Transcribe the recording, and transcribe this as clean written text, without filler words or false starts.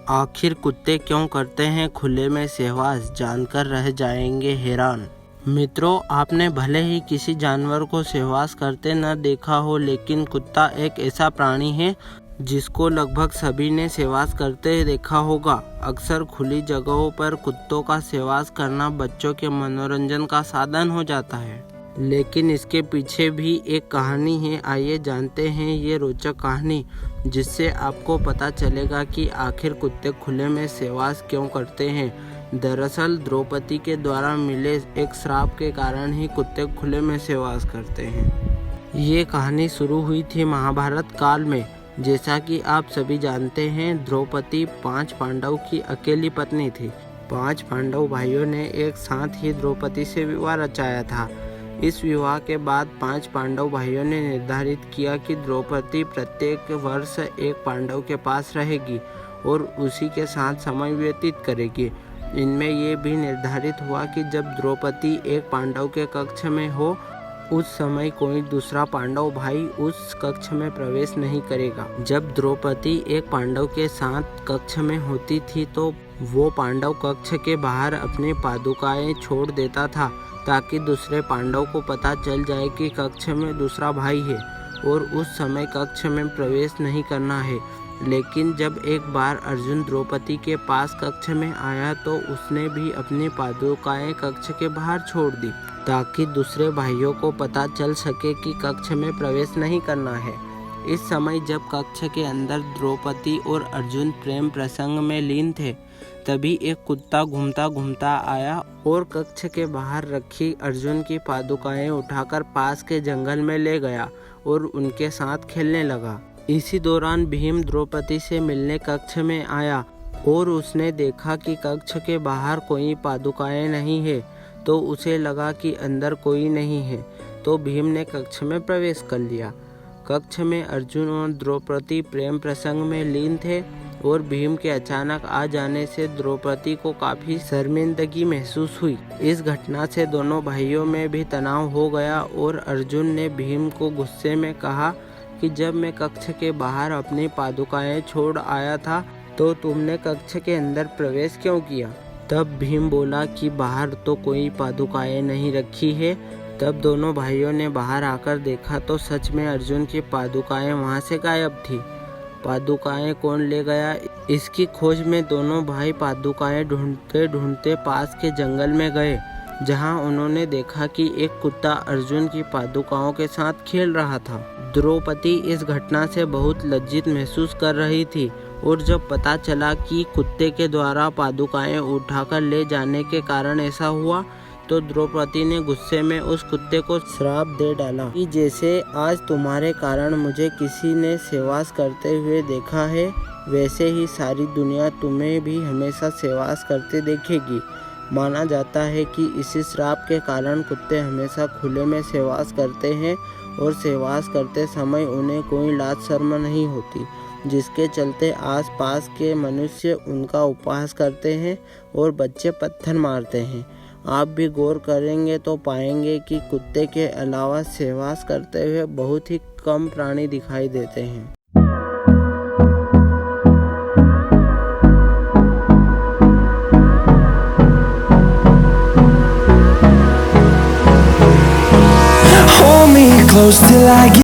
आखिर कुत्ते क्यों करते हैं खुले में सहवास, जानकर रह जाएंगे हैरान। मित्रों, आपने भले ही किसी जानवर को सहवास करते न देखा हो, लेकिन कुत्ता एक ऐसा प्राणी है जिसको लगभग सभी ने सहवास करते देखा होगा। अक्सर खुली जगहों पर कुत्तों का सहवास करना बच्चों के मनोरंजन का साधन हो जाता है, लेकिन इसके पीछे भी एक कहानी है। आइए जानते हैं ये रोचक कहानी, जिससे आपको पता चलेगा कि आखिर कुत्ते खुले में सहवास क्यों करते हैं। दरअसल द्रौपदी के द्वारा मिले एक श्राप के कारण ही कुत्ते खुले में सहवास करते हैं। ये कहानी शुरू हुई थी महाभारत काल में। जैसा कि आप सभी जानते हैं, द्रौपदी 5 पांडव की अकेली पत्नी थी। 5 पांडव भाइयों ने एक साथ ही द्रौपदी से विवाह रचाया था। इस विवाह के बाद 5 पांडव भाइयों ने निर्धारित किया कि द्रौपदी प्रत्येक वर्ष एक पांडव के पास रहेगी और उसी के साथ समय व्यतीत करेगी। इनमें यह भी निर्धारित हुआ कि जब द्रौपदी एक पांडव के कक्ष में हो, उस समय कोई दूसरा पांडव भाई उस कक्ष में प्रवेश नहीं करेगा। जब द्रौपदी एक पांडव के साथ कक्ष में होती थी तो वो पांडव कक्ष के बाहर अपनी पादुकाएं छोड़ देता था, ताकि दूसरे पांडव को पता चल जाए कि कक्ष में दूसरा भाई है और उस समय कक्ष में प्रवेश नहीं करना है। लेकिन जब एक बार अर्जुन द्रौपदी के पास कक्ष में आया तो उसने भी अपनी पादुकाएं कक्ष के बाहर छोड़ दी, ताकि दूसरे भाइयों को पता चल सके कि कक्ष में प्रवेश नहीं करना है। इस समय जब कक्ष के अंदर द्रौपदी और अर्जुन प्रेम प्रसंग में लीन थे, तभी एक कुत्ता घूमता घूमता आया और कक्ष के बाहर रखी अर्जुन की पादुकाएं उठाकर पास के जंगल में ले गया और उनके साथ खेलने लगा। इसी दौरान भीम द्रौपदी से मिलने कक्ष में आया और उसने देखा कि कक्ष के बाहर कोई पादुकाएं नहीं है, तो उसे लगा कि अंदर कोई नहीं है, तो भीम ने कक्ष में प्रवेश कर लिया। कक्ष में अर्जुन और द्रौपदी प्रेम प्रसंग में लीन थे और भीम के अचानक आ जाने से द्रौपदी को काफ़ी शर्मिंदगी महसूस हुई। इस घटना से दोनों भाइयों में भी तनाव हो गया और अर्जुन ने भीम को गुस्से में कहा कि जब मैं कक्ष के बाहर अपनी पादुकाएं छोड़ आया था तो तुमने कक्ष के अंदर प्रवेश क्यों किया। तब भीम बोला कि बाहर तो कोई पादुकाएं नहीं रखी है। तब दोनों भाइयों ने बाहर आकर देखा तो सच में अर्जुन की पादुकाएं वहां से गायब थी। पादुकाएं कौन ले गया, इसकी खोज में दोनों भाई पादुकाएं ढूंढते ढूंढते पास के जंगल में गए, जहां उन्होंने देखा कि एक कुत्ता अर्जुन की पादुकाओं के साथ खेल रहा था। द्रौपदी इस घटना से बहुत लज्जित महसूस कर रही थी और जब पता चला कि कुत्ते के द्वारा पादुकाएं उठाकर ले जाने के कारण ऐसा हुआ, तो द्रौपदी ने गुस्से में उस कुत्ते को श्राप दे डाला कि जैसे आज तुम्हारे कारण मुझे किसी ने सहवास करते हुए देखा है, वैसे ही सारी दुनिया तुम्हें भी हमेशा सहवास करते देखेगी। माना जाता है कि इसी श्राप के कारण कुत्ते हमेशा खुले में सहवास करते हैं और सहवास करते समय उन्हें कोई लाज शर्म नहीं होती, जिसके चलते आसपास के मनुष्य उनका उपहास करते हैं और बच्चे पत्थर मारते हैं। आप भी गौर करेंगे तो पाएंगे कि कुत्ते के अलावा सहवास करते हुए बहुत ही कम प्राणी दिखाई देते हैं। Hold me close till I get